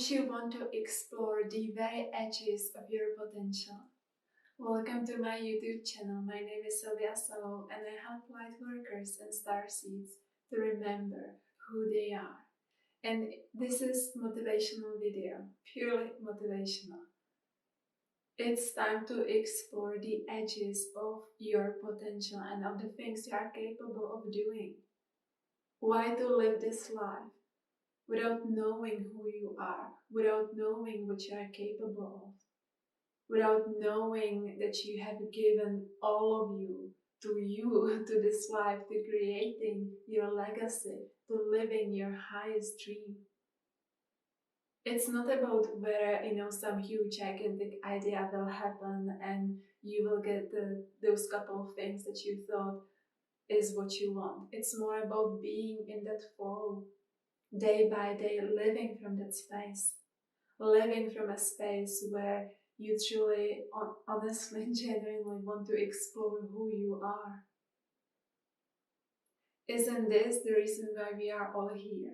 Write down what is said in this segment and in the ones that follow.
Don't you want to explore the very edges of your potential? Welcome to my YouTube channel. My name is Sylvia Salow and I help lightworkers and starseeds to remember who they are. And this is motivational video, purely motivational. It's time to explore the edges of your potential and of the things you are capable of doing. Why to live this life without knowing who you are, without knowing what you are capable of, without knowing that you have given all of you, to this life, to creating your legacy, to living your highest dream. It's not about whether, some huge gigantic idea will happen and you will get those couple of things that you thought is what you want. It's more about being in that flow, day by day, living from that space, living from a space where you truly, honestly, genuinely want to explore who you are. Isn't this the reason why we are all here?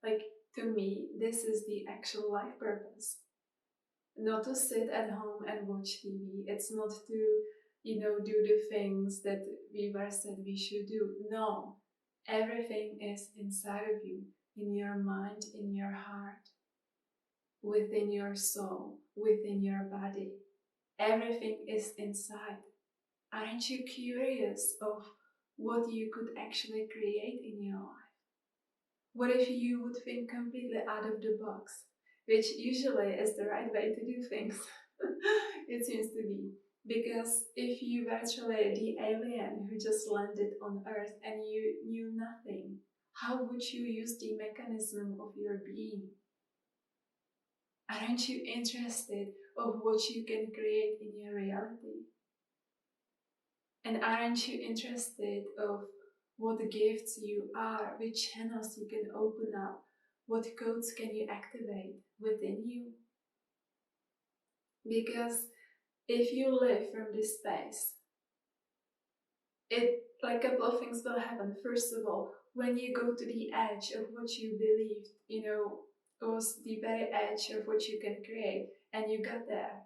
Like, to me, this is the actual life purpose. Not to sit at home and watch TV. It's not to, do the things that we were said we should do. No, everything is inside of you, in your mind, in your heart, within your soul, within your body. Everything is inside. Aren't you curious of what you could actually create in your life? What if you would think completely out of the box, which usually is the right way to do things, it seems to be. Because if you were truly the alien who just landed on Earth and you knew nothing, how would you use the mechanism of your being? Aren't you interested of what you can create in your reality? And aren't you interested of what gifts you are, which channels you can open up, what codes can you activate within you? Because if you live from this space, a couple of things will happen. First of all, when you go to the edge of what you believed, was the very edge of what you can create, and you got there,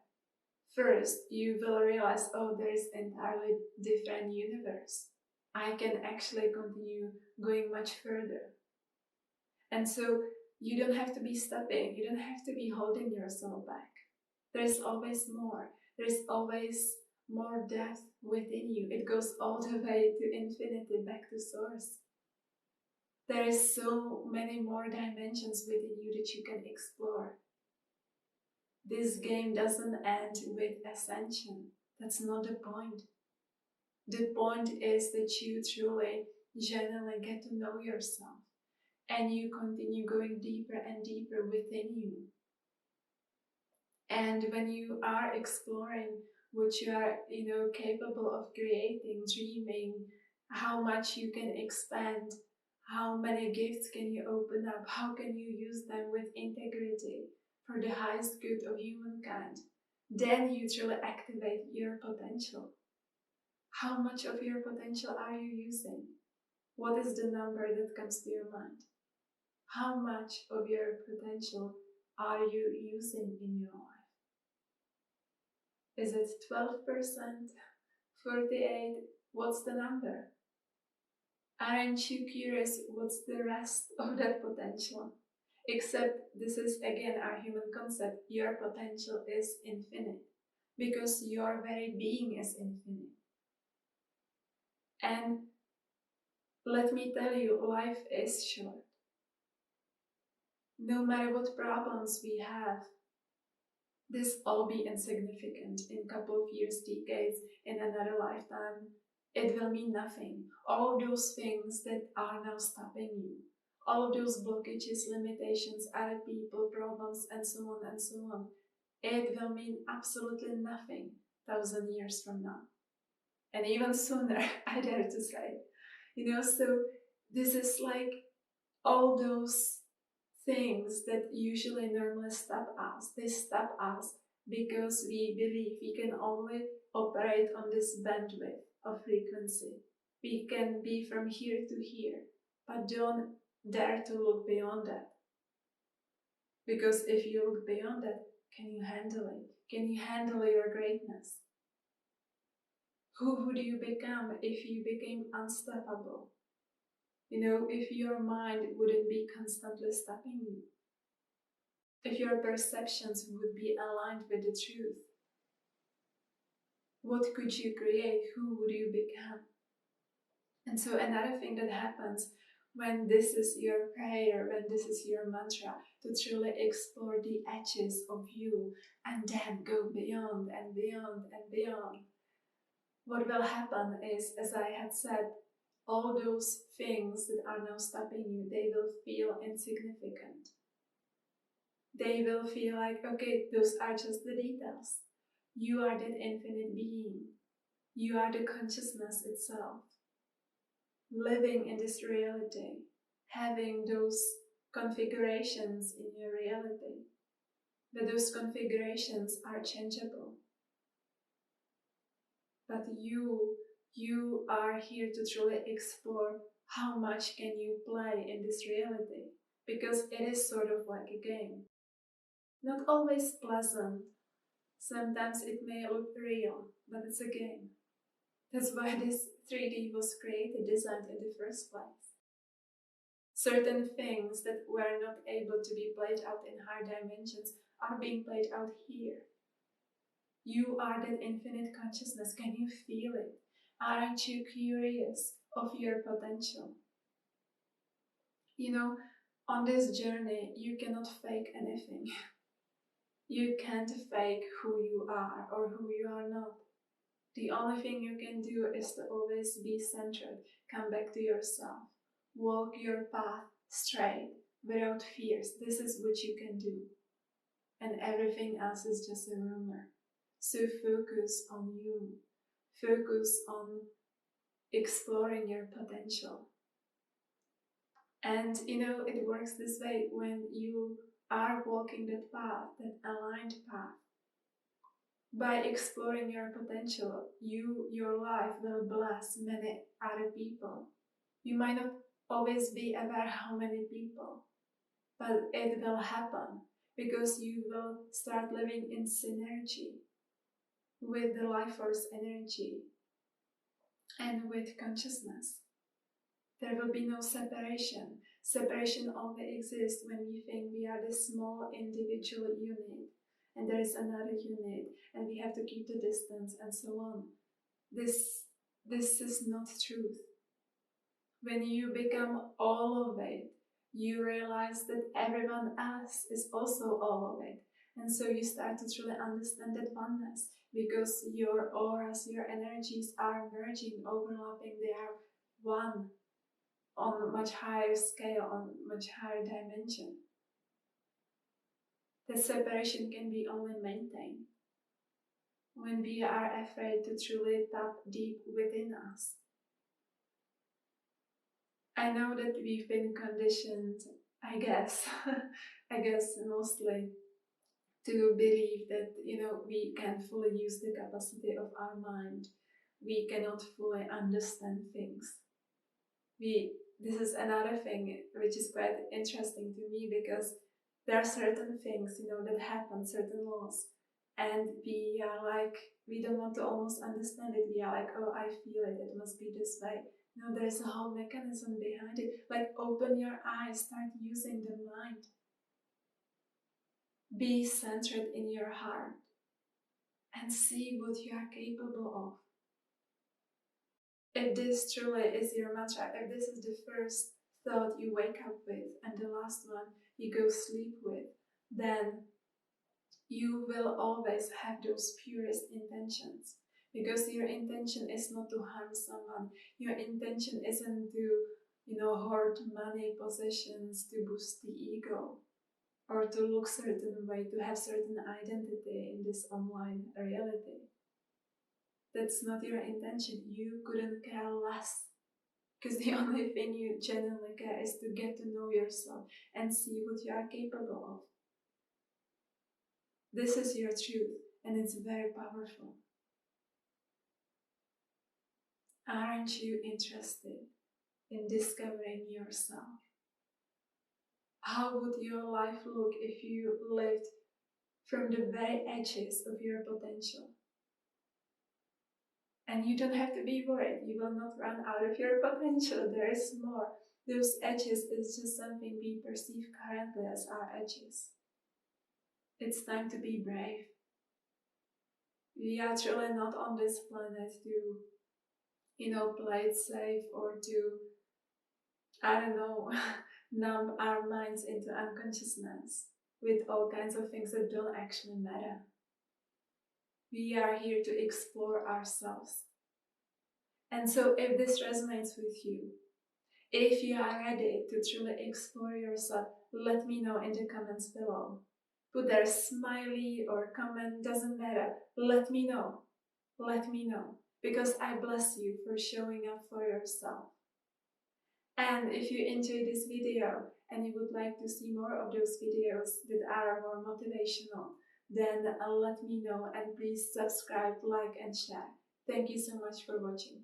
first you will realize, oh, there is an entirely different universe. I can actually continue going much further. And so you don't have to be stopping, you don't have to be holding yourself back. There's always more. There's always more depth within you. It goes all the way to infinity, back to source. There is so many more dimensions within you that you can explore. This game doesn't end with ascension. That's not the point. The point is that you truly, genuinely get to know yourself and you continue going deeper and deeper within you. And when you are exploring what you are, capable of creating, dreaming, how much you can expand, how many gifts can you open up, how can you use them with integrity for the highest good of humankind, then you truly activate your potential. How much of your potential are you using? What is the number that comes to your mind? How much of your potential are you using in your life? Is it 12%? 48%? What's the number? Aren't you curious what's the rest of that potential? Except this is again our human concept. Your potential is infinite because your very being is infinite. And let me tell you, life is short. No matter what problems we have, this all be insignificant in a couple of years, decades, in another lifetime. It will mean nothing. All of those things that are now stopping you, all of those blockages, limitations, other people, problems, and so on, it will mean absolutely nothing 1,000 years from now. And even sooner, I dare to say. So this is like all those things that usually normally stop us. They stop us because we believe we can only operate on this bandwidth of frequency. We can be from here to here, but don't dare to look beyond that. Because if you look beyond that, can you handle it? Can you handle your greatness? Who would you become if you became unstoppable? You know, if your mind wouldn't be constantly stopping you. If your perceptions would be aligned with the truth. What could you create? Who would you become? And so another thing that happens when this is your prayer, when this is your mantra, to truly explore the edges of you and then go beyond and beyond and beyond. What will happen is, as I had said, all those things that are now stopping you, they will feel insignificant. They will feel like, okay, those are just the details. You are that infinite being. You are the consciousness itself. Living in this reality, having those configurations in your reality, but those configurations are changeable. But you are here to truly explore how much can you play in this reality, because it is sort of like a game. Not always pleasant, sometimes it may look real, but it's a game. That's why this 3D was created, designed in the first place. Certain things that were not able to be played out in higher dimensions are being played out here. You are that infinite consciousness. Can you feel it? Aren't you curious of your potential? You know, on this journey, you cannot fake anything. You can't fake who you are or who you are not. The only thing you can do is to always be centered, come back to yourself, walk your path straight, without fears. This is what you can do. And everything else is just a rumor. So focus on you. Focus on exploring your potential. And you know, it works this way when you are walking that path, that aligned path. By exploring your potential, your life will bless many other people. You might not always be aware how many people, but it will happen because you will start living in synergy with the life force energy and with consciousness. There will be no separation. Separation only exists when we think we are this small individual unit and there is another unit and we have to keep the distance and so on. This is not truth. When you become all of it, you realize that everyone else is also all of it. And so you start to truly understand that oneness, because your auras, your energies are merging, overlapping, they are one on a much higher scale, on a much higher dimension. The separation can be only maintained when we are afraid to truly tap deep within us. I know that we've been conditioned, I guess, mostly to believe that, you know, we can fully use the capacity of our mind. We cannot fully understand things. This is another thing which is quite interesting to me, because there are certain things, you know, that happen, certain laws, and we are like, we don't want to almost understand it. We are like, oh, I feel it, it must be this way. No, there's a whole mechanism behind it. Like, open your eyes, start using the mind. Be centered in your heart and see what you are capable of. If this truly is your mantra, if this is the first thought you wake up with and the last one you go sleep with, then you will always have those purest intentions. Because your intention is not to harm someone. Your intention isn't to, you know, hoard money, possessions, to boost the ego, or to look certain way, to have certain identity in this online reality. That's not your intention. You couldn't care less. Because the only thing you genuinely care is to get to know yourself and see what you are capable of. This is your truth, and it's very powerful. Aren't you interested in discovering yourself? How would your life look if you lived from the very edges of your potential? And you don't have to be worried, you will not run out of your potential, there is more. Those edges is just something we perceive currently as our edges. It's time to be brave. We are truly not on this planet to, play it safe or to, I don't know, numb our minds into unconsciousness with all kinds of things that don't actually matter. We are here to explore ourselves. And so if this resonates with you, if you are ready to truly explore yourself, let me know in the comments below. Put there smiley or comment, doesn't matter. Let me know. Let me know. Because I bless you for showing up for yourself. And if you enjoyed this video and you would like to see more of those videos that are more motivational, then let me know and please subscribe, like and share. Thank you so much for watching.